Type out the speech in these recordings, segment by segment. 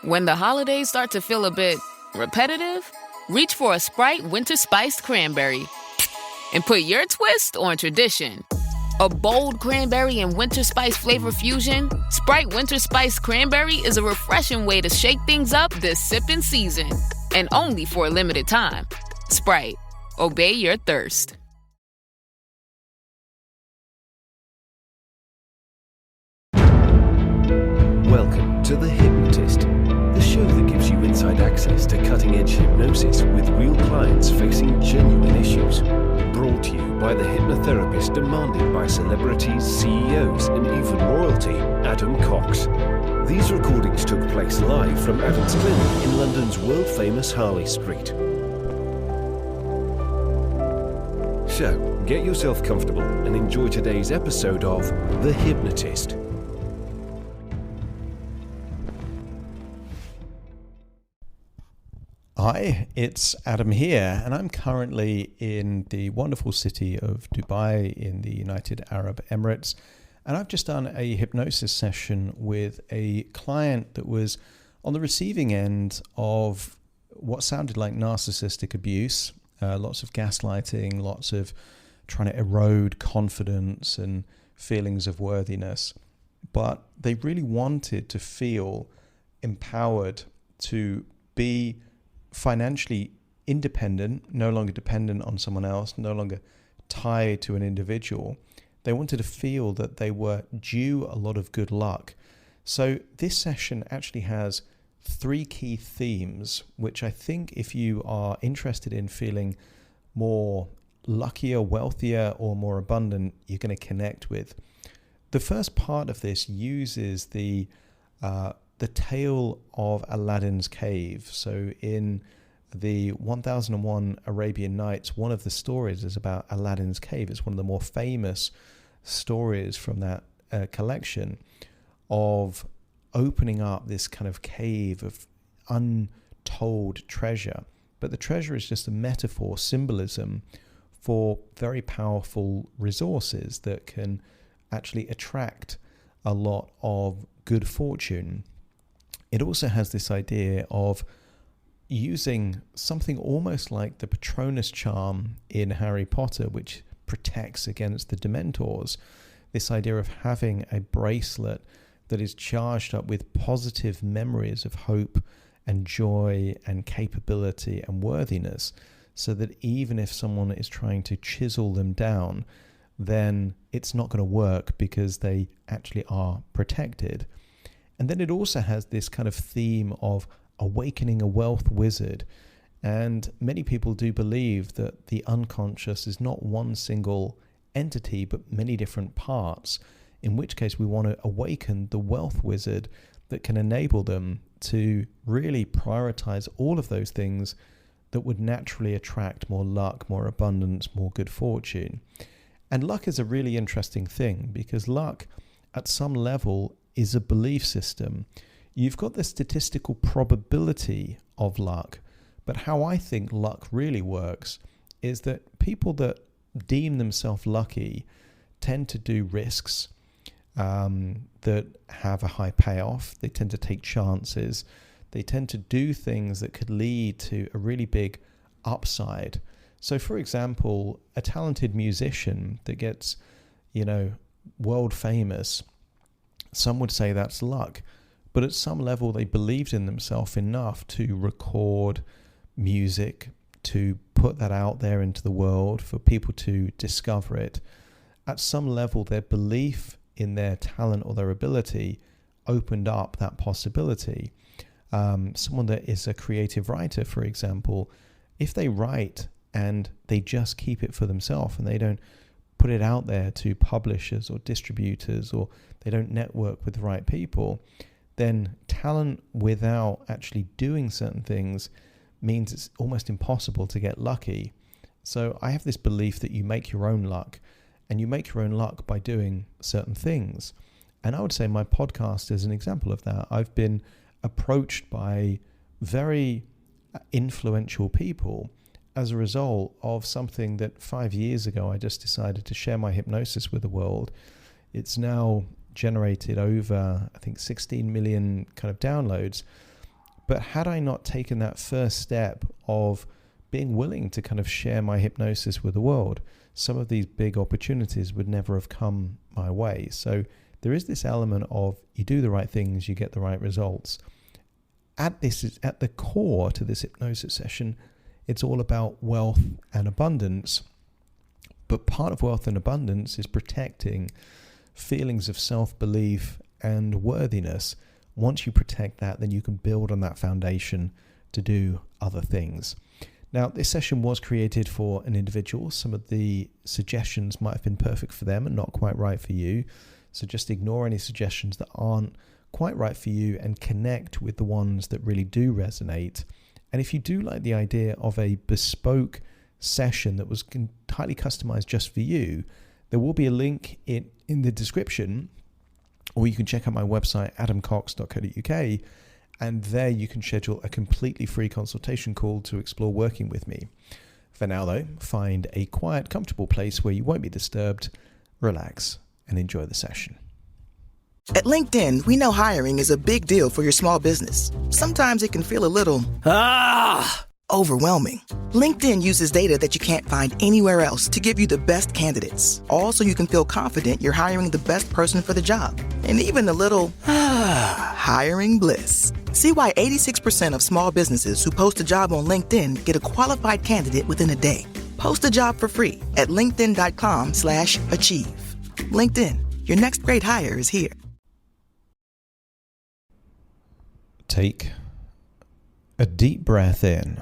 When the holidays start to feel a bit repetitive, reach for a Sprite Winter Spiced Cranberry and put your twist on tradition. A bold cranberry and winter spice flavor fusion, Sprite Winter Spiced Cranberry is a refreshing way to shake things up this sipping season. And only for a limited time. Sprite. Obey your thirst. Welcome to The Hypnotist, the show that gives you inside access to cutting-edge hypnosis with real clients facing genuine issues. Brought to you by the hypnotherapist demanded by celebrities, CEOs, and even royalty, Adam Cox. These recordings took place live from Adam's clinic in London's world-famous Harley Street. So, get yourself comfortable and enjoy today's episode of The Hypnotist. Hi, it's Adam here, and I'm currently in the wonderful city of Dubai in the United Arab Emirates, and I've just done a hypnosis session with a client that was on the receiving end of what sounded like narcissistic abuse, lots of gaslighting, lots of trying to erode confidence and feelings of worthiness, but they really wanted to feel empowered to be financially independent, no longer dependent on someone else, no longer tied to an individual. They wanted to feel that they were due a lot of good luck. So this session actually has 3 key themes, which I think if you are interested in feeling more luckier, wealthier, or more abundant, you're going to connect with. The first part of this uses the tale of Aladdin's cave. So in the 1001 Arabian Nights, one of the stories is about Aladdin's cave. It's one of the more famous stories from that collection of opening up this kind of cave of untold treasure. But the treasure is just a metaphor, symbolism for very powerful resources that can actually attract a lot of good fortune. It also has this idea of using something almost like the Patronus charm in Harry Potter, which protects against the Dementors. This idea of having a bracelet that is charged up with positive memories of hope and joy and capability and worthiness, so that even if someone is trying to chisel them down, then it's not going to work because they actually are protected. And then it also has this kind of theme of awakening a wealth wizard. And many people do believe that the unconscious is not one single entity, but many different parts, in which case we want to awaken the wealth wizard that can enable them to really prioritize all of those things that would naturally attract more luck, more abundance, more good fortune. And luck is a really interesting thing, because luck at some level is a belief system. You've got the statistical probability of luck, but how I think luck really works is that people that deem themselves lucky tend to do risks that have a high payoff. They tend to take chances. They tend to do things that could lead to a really big upside. So for example, a talented musician that gets, world famous, some would say that's luck, but at some level they believed in themselves enough to record music, to put that out there into the world for people to discover it. At some level, their belief in their talent or their ability opened up that possibility. Someone that is a creative writer, for example, if they write and they just keep it for themselves and they don't put it out there to publishers or distributors, or they don't network with the right people, then talent without actually doing certain things means it's almost impossible to get lucky. So I have this belief that you make your own luck, and you make your own luck by doing certain things. And I would say my podcast is an example of that. I've been approached by very influential people as a result of something that 5 years ago I just decided to share my hypnosis with the world. It's now generated over, I think, 16 million kind of downloads. But had I not taken that first step of being willing to kind of share my hypnosis with the world, some of these big opportunities would never have come my way. So there is this element of you do the right things, you get the right results. At the core to this hypnosis session, it's all about wealth and abundance. But part of wealth and abundance is protecting feelings of self-belief and worthiness. Once you protect that, then you can build on that foundation to do other things. Now, this session was created for an individual. Some of the suggestions might have been perfect for them and not quite right for you. So just ignore any suggestions that aren't quite right for you and connect with the ones that really do resonate. And if you do like the idea of a bespoke session that was entirely customized just for you, there will be a link in the description, or you can check out my website, adamcox.co.uk, and there you can schedule a completely free consultation call to explore working with me. For now, though, find a quiet, comfortable place where you won't be disturbed, relax, and enjoy the session. At LinkedIn, we know hiring is a big deal for your small business. Sometimes it can feel a little overwhelming. LinkedIn uses data that you can't find anywhere else to give you the best candidates, all so you can feel confident you're hiring the best person for the job. And even a little hiring bliss. See why 86% of small businesses who post a job on LinkedIn get a qualified candidate within a day. Post a job for free at linkedin.com/achieve. LinkedIn, your next great hire is here. Take a deep breath in.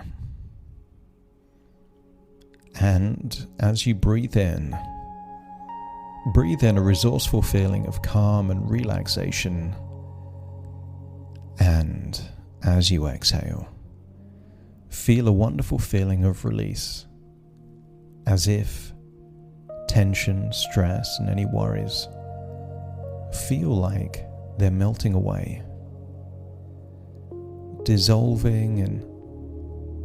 And as you breathe in a resourceful feeling of calm and relaxation. And as you exhale, feel a wonderful feeling of release, as if tension, stress, and any worries feel like they're melting away, dissolving and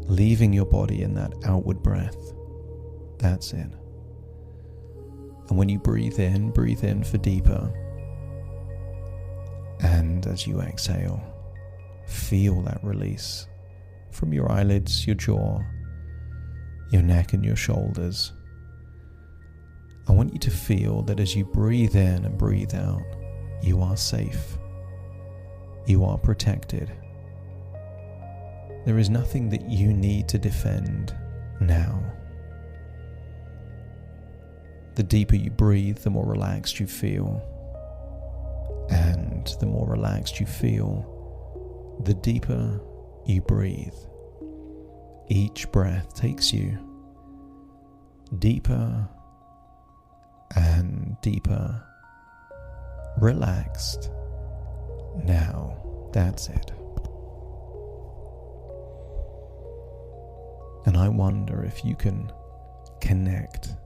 leaving your body in that outward breath. That's it. And when you breathe in for deeper. And as you exhale, feel that release from your eyelids, your jaw, your neck, and your shoulders. I want you to feel that as you breathe in and breathe out, you are safe. You are protected. There is nothing that you need to defend now. The deeper you breathe, the more relaxed you feel. And the more relaxed you feel, the deeper you breathe. Each breath takes you deeper and deeper, relaxed. Now, that's it. And I wonder if you can connect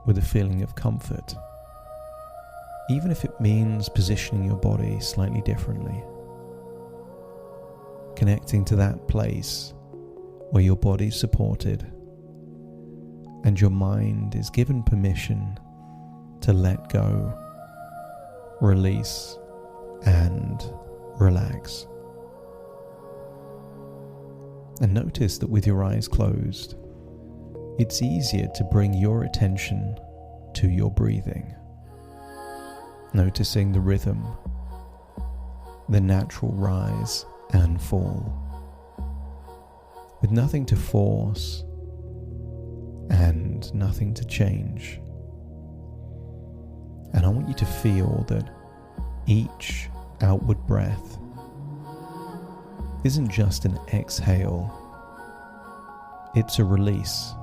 with a feeling of comfort, even if it means positioning your body slightly differently. Connecting to that place where your body's supported and your mind is given permission to let go, release, and relax. And notice that with your eyes closed, it's easier to bring your attention to your breathing. Noticing the rhythm, the natural rise and fall, with nothing to force and nothing to change. And I want you to feel that each outward breath isn't just an exhale, it's a release,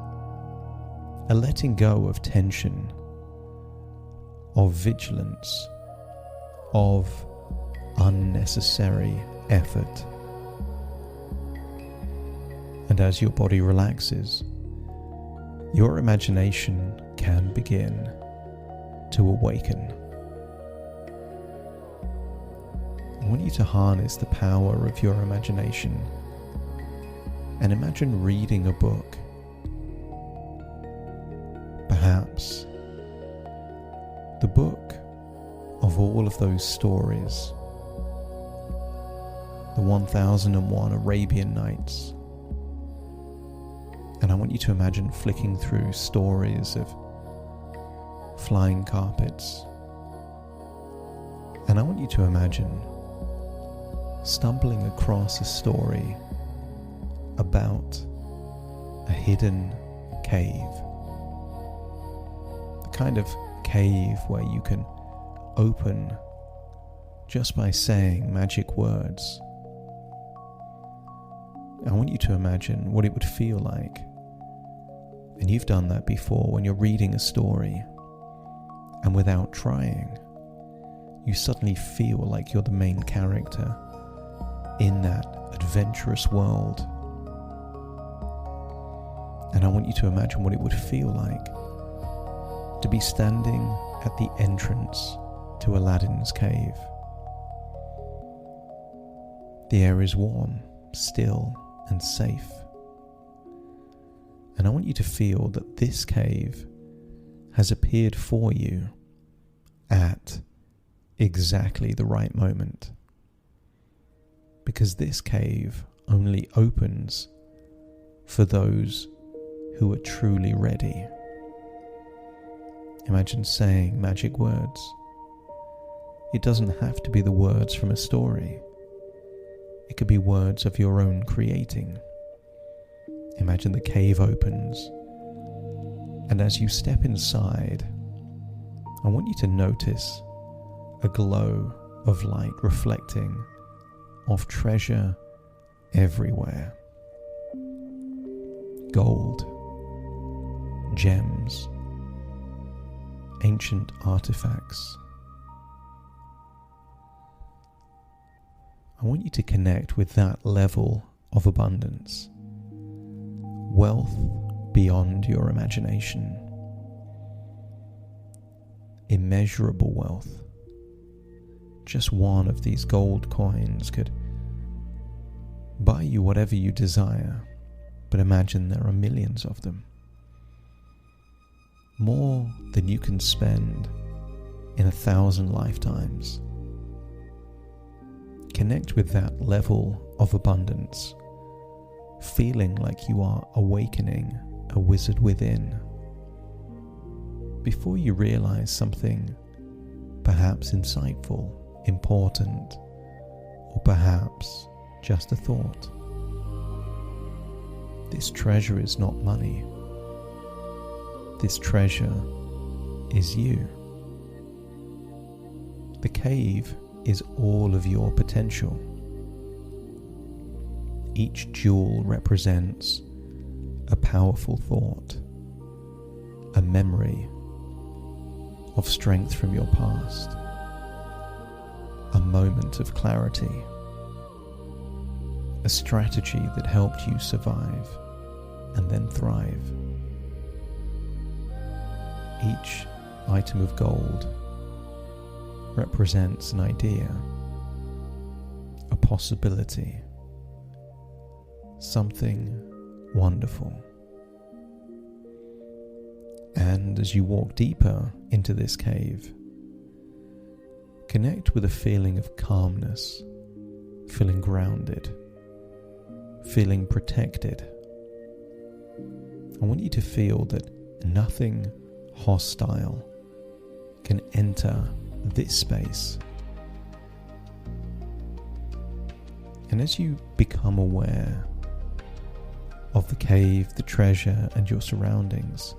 a letting go of tension, of vigilance, of unnecessary effort. And as your body relaxes, your imagination can begin to awaken. I want you to harness the power of your imagination and imagine reading a book. Perhaps the book of all of those stories the 1001 Arabian Nights. And I want you to imagine flicking through stories of flying carpets. And I want you to imagine stumbling across a story about a hidden cave. The kind of cave where you can open just by saying magic words. I want you to imagine what it would feel like. And you've done that before when you're reading a story, and without trying, you suddenly feel like you're the main character in that adventurous world. And I want you to imagine what it would feel like to be standing at the entrance to Aladdin's cave. The air is warm, still, and safe. And I want you to feel that this cave has appeared for you at exactly the right moment. Because this cave only opens for those who are truly ready. Imagine saying magic words. It doesn't have to be the words from a story. It could be words of your own creating. Imagine the cave opens, and as you step inside, I want you to notice a glow of light reflecting off treasure everywhere. Gold, gems, ancient artifacts. I want you to connect with that level of abundance. Wealth beyond your imagination. Immeasurable wealth. Just one of these gold coins could buy you whatever you desire, but imagine there are millions of them. More than you can spend in 1,000 lifetimes. Connect with that level of abundance, feeling like you are awakening a wizard within. Before you realize something perhaps insightful, important, or perhaps just a thought. This treasure is not money. This treasure is you. The cave is all of your potential. Each jewel represents a powerful thought, a memory of strength from your past, a moment of clarity, a strategy that helped you survive and then thrive. Each item of gold represents an idea, a possibility, something wonderful. And as you walk deeper into this cave, connect with a feeling of calmness, feeling grounded, feeling protected. I want you to feel that nothing hostile can enter this space. And as you become aware of the cave, the treasure, and your surroundings,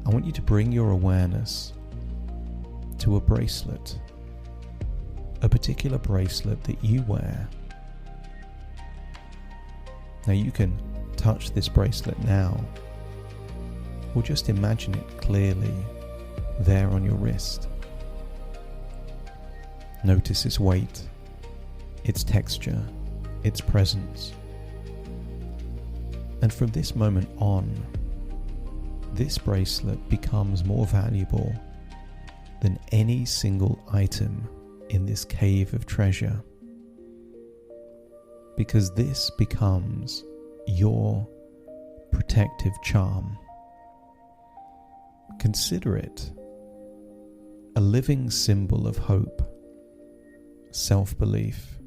I want you to bring your awareness to a bracelet, a particular bracelet that you wear. Now you can touch this bracelet now, or just imagine it clearly there on your wrist. Notice its weight, its texture, its presence. And from this moment on, this bracelet becomes more valuable than any single item in this cave of treasure, because this becomes your protective charm. Consider it a living symbol of hope, self-belief,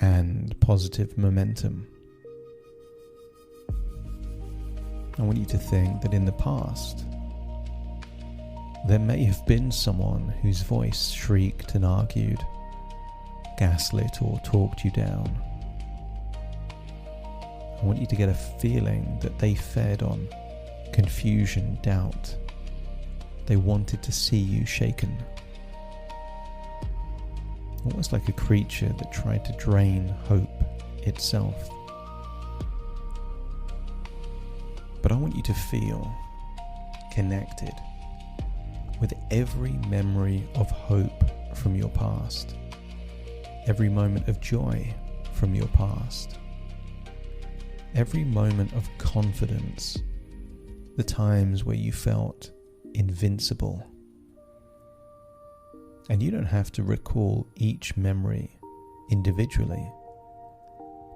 and positive momentum. I want you to think that in the past, there may have been someone whose voice shrieked and argued, gaslit or talked you down. I want you to get a feeling that they fed on confusion, doubt. They wanted to see you shaken. Almost like a creature that tried to drain hope itself. But I want you to feel connected with every memory of hope from your past, every moment of joy from your past, every moment of confidence, the times where you felt invincible. And you don't have to recall each memory individually.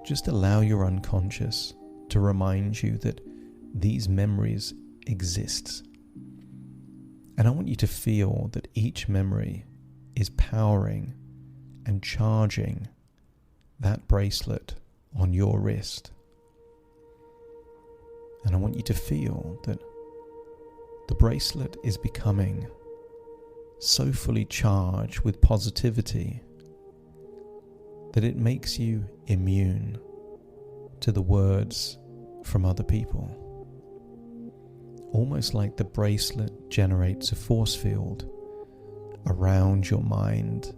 Just allow your unconscious to remind you that these memories exist. And I want you to feel that each memory is powering and charging that bracelet on your wrist. And I want you to feel that the bracelet is becoming so fully charged with positivity that it makes you immune to the words from other people. Almost like the bracelet generates a force field around your mind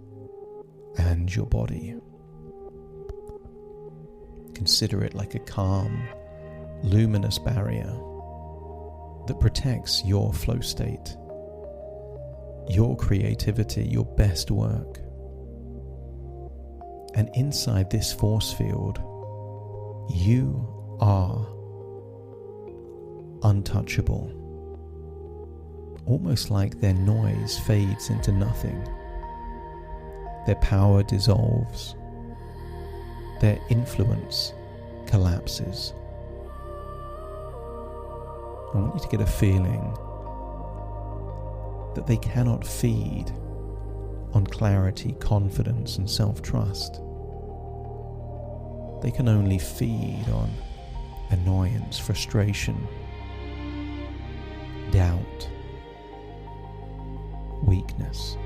and your body. Consider it like a calm, luminous barrier that protects your flow state, your creativity, your best work. And inside this force field, you are untouchable. Almost like their noise fades into nothing. Their power dissolves. Their influence collapses. I want you to get a feeling that they cannot feed on clarity, confidence, and self-trust. They can only feed on annoyance, frustration, doubt, weakness.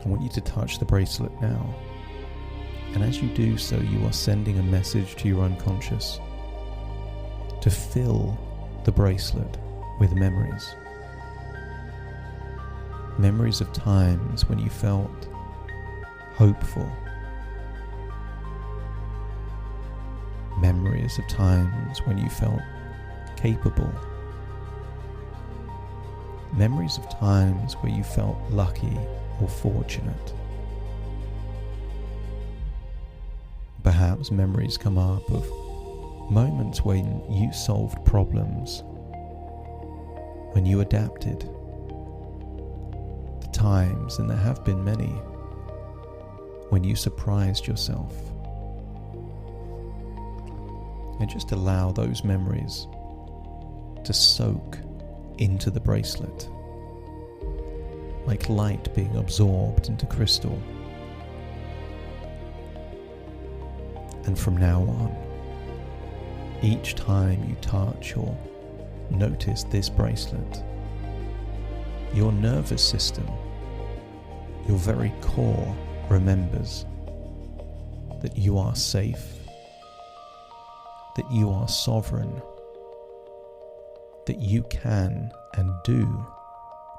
I want you to touch the bracelet now, and as you do so, you are sending a message to your unconscious to fill the bracelet with memories. Memories of times when you felt hopeful. Memories of times when you felt capable. Memories of times where you felt lucky or fortunate. Perhaps memories come up of moments when you solved problems, when you adapted. The times, and there have been many, when you surprised yourself. And just allow those memories to soak into the bracelet, like light being absorbed into crystal. And from now on, each time you touch or notice this bracelet, your nervous system, your very core remembers that you are safe, that you are sovereign, that you can and do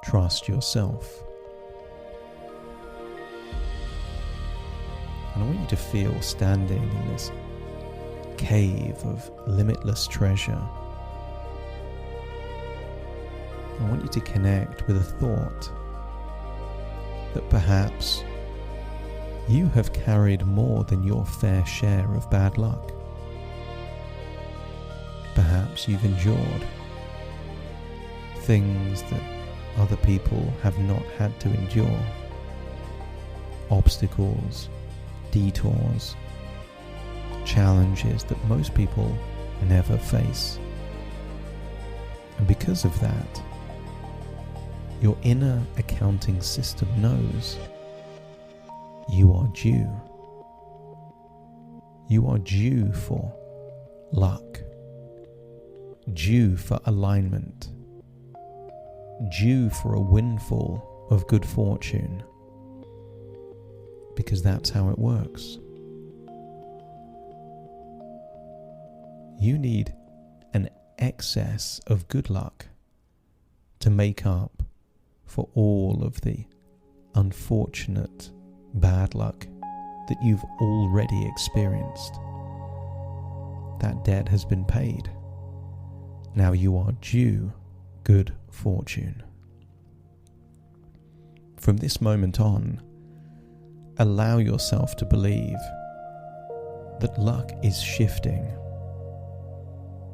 trust yourself. And I want you to feel standing in this cave of limitless treasure. I want you to connect with a thought that perhaps you have carried more than your fair share of bad luck. Perhaps you've endured things that other people have not had to endure. Obstacles, detours, challenges that most people never face. And because of that, your inner accounting system knows you are due. You are due for luck, due for alignment, due for a windfall of good fortune, because that's how it works. You need an excess of good luck to make up for all of the unfortunate bad luck that you've already experienced. That debt has been paid. Now you are due good fortune. From this moment on, allow yourself to believe that luck is shifting,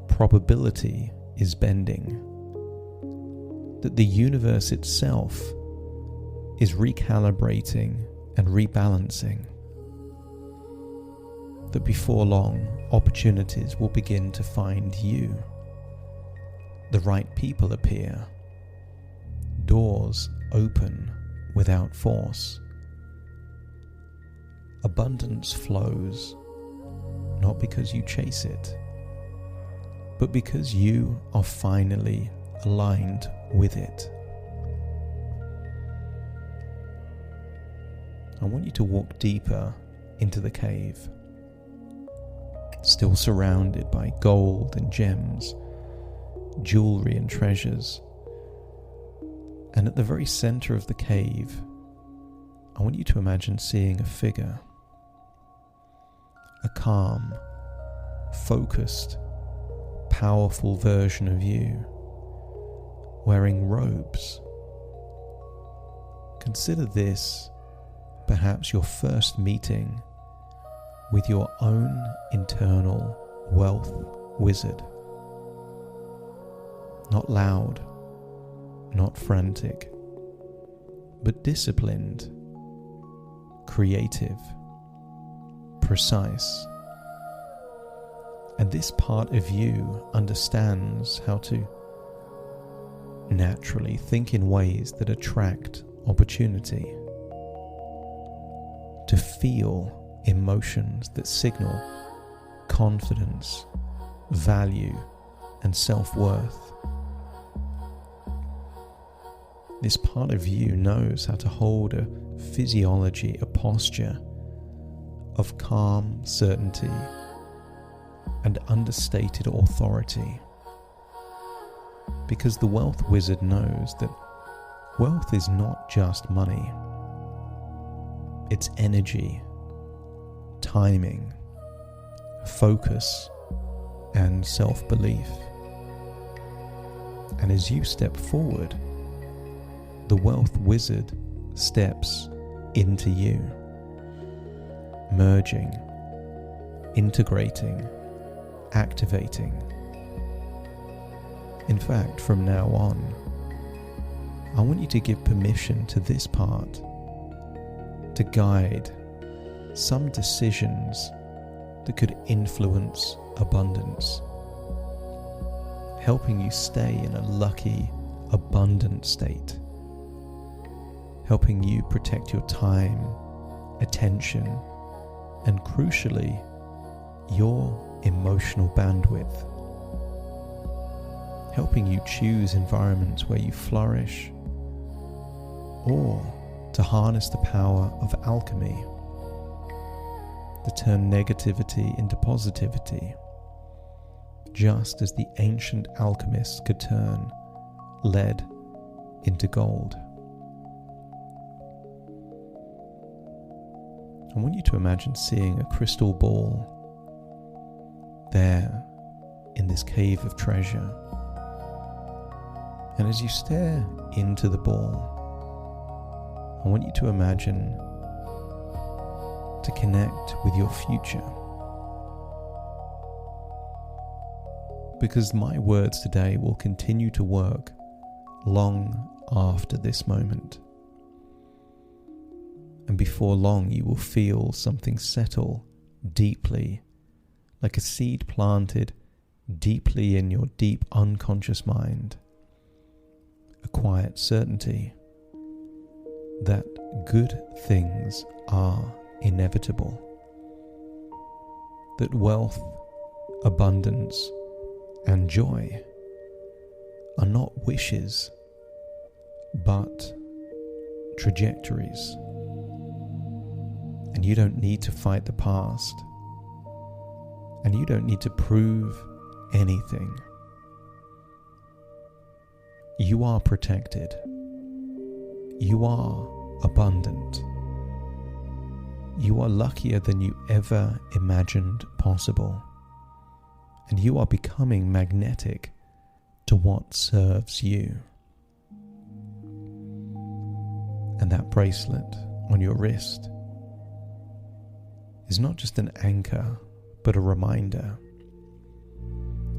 probability is bending, that the universe itself is recalibrating and rebalancing, that before long opportunities will begin to find you. The right people appear, doors open without force, abundance flows, not because you chase it, but because you are finally aligned with it. I want you to walk deeper into the cave, still surrounded by gold and gems, jewelry and treasures. And at the very center of the cave, I want you to imagine seeing a figure, a calm, focused, powerful version of you, wearing robes. Consider this perhaps your first meeting with your own internal wealth wizard. Not loud, not frantic, but disciplined, creative, precise. And this part of you understands how to naturally think in ways that attract opportunity, to feel emotions that signal confidence, value, and self-worth. This part of you knows how to hold a physiology, a posture of calm certainty and understated authority, because the wealth wizard knows that wealth is not just money. It's energy, timing, focus, and self-belief. And as you step forward, the wealth wizard steps into you, merging, integrating, activating. In fact, from now on, I want you to give permission to this part to guide some decisions that could influence abundance, helping you stay in a lucky, abundant state, helping you protect your time, attention, and crucially, your emotional bandwidth, helping you choose environments where you flourish, or to harness the power of alchemy, to turn negativity into positivity, just as the ancient alchemists could turn lead into gold. I want you to imagine seeing a crystal ball there in this cave of treasure. And as you stare into the ball, I want you to imagine to connect with your future. Because my words today will continue to work long after this moment. And before long, you will feel something settle deeply, like a seed planted deeply in your deep unconscious mind. A quiet certainty, that good things are inevitable, that wealth, abundance, and joy are not wishes, but trajectories. And you don't need to fight the past, and you don't need to prove anything. You are protected. You are abundant. You are luckier than you ever imagined possible. And you are becoming magnetic to what serves you. And that bracelet on your wrist is not just an anchor, but a reminder,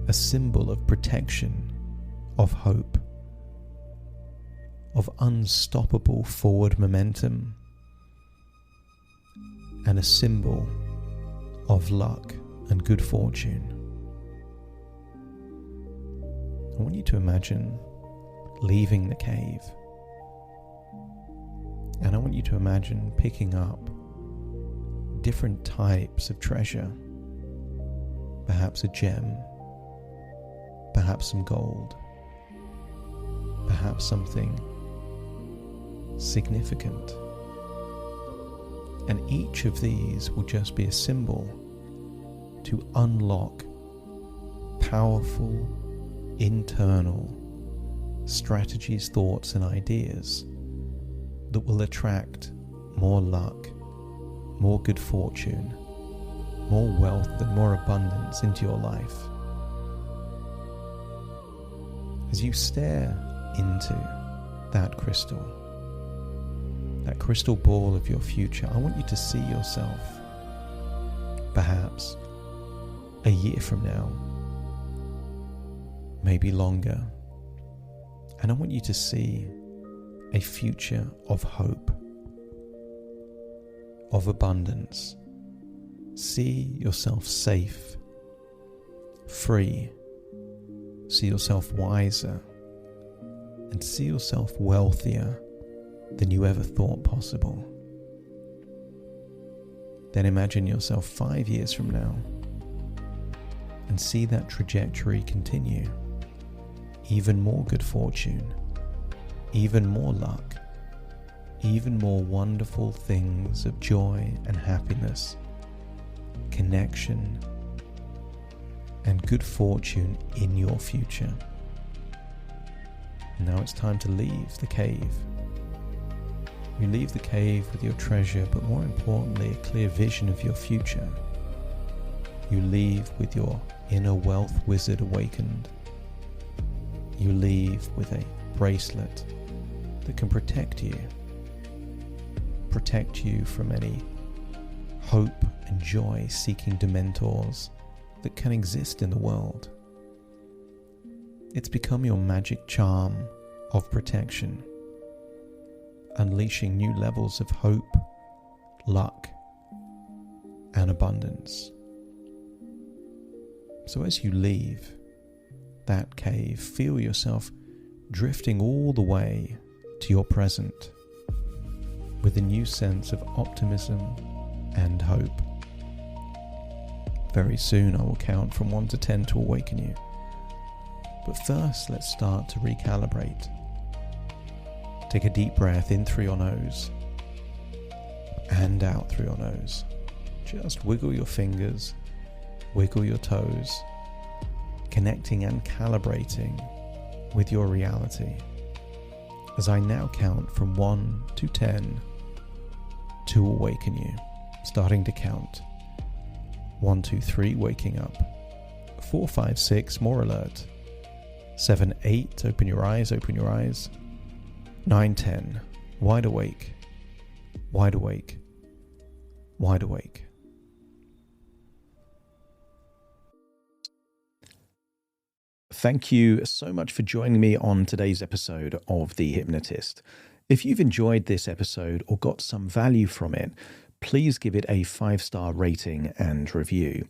a symbol of protection, of hope, of unstoppable forward momentum, and a symbol of luck and good fortune. I want you to imagine leaving the cave, and I want you to imagine picking up different types of treasure, perhaps a gem, perhaps some gold, perhaps something significant. And each of these will just be a symbol to unlock powerful internal strategies, thoughts, and ideas that will attract more luck, more good fortune, more wealth, and more abundance into your life. As you stare into that crystal ball of your future, I want you to see yourself perhaps a year from now, maybe longer. And I want you to see a future of hope, of abundance. See yourself safe, free. See yourself wiser, and see yourself wealthier than you ever thought possible. Then imagine yourself 5 years from now and see that trajectory continue. Even more good fortune, even more luck, even more wonderful things of joy and happiness, connection, and good fortune in your future. Now it's time to leave the cave. You leave the cave with your treasure, but more importantly, a clear vision of your future. You leave with your inner wealth wizard awakened. You leave with a bracelet that can protect you from any hope and joy seeking dementors that can exist in the world. It's become your magic charm of protection, unleashing new levels of hope, luck, and abundance. So as you leave that cave, feel yourself drifting all the way to your present with a new sense of optimism and hope. Very soon I will count from 1 to 10 to awaken you. But first, let's start to recalibrate. Take a deep breath in through your nose and out through your nose. Just wiggle your fingers, wiggle your toes, connecting and calibrating with your reality. As I now count from 1 to 10 to awaken you. Starting to count. 1, 2, 3, waking up. 4, 5, 6, more alert. 7, 8, open your eyes, open your eyes. 9, 10, wide awake, wide awake, wide awake. Thank you so much for joining me on today's episode of The Hypnotist. If you've enjoyed this episode or got some value from it, please give it a 5-star rating and review.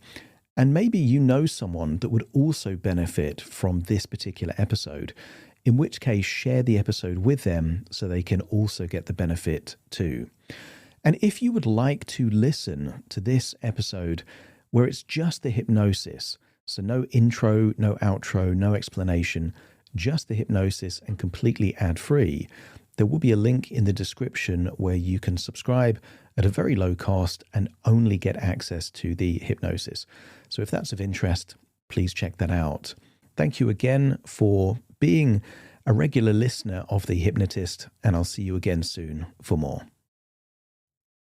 And maybe you know someone that would also benefit from this particular episode. in which case share the episode with them so they can also get the benefit too. And if you would like to listen to this episode where it's just the hypnosis, so no intro, no outro, no explanation, just the hypnosis and completely ad-free, there will be a link in the description where you can subscribe at a very low cost and only get access to the hypnosis. So if that's of interest, please check that out. Thank you again for being a regular listener of The Hypnotist, and I'll see you again soon for more.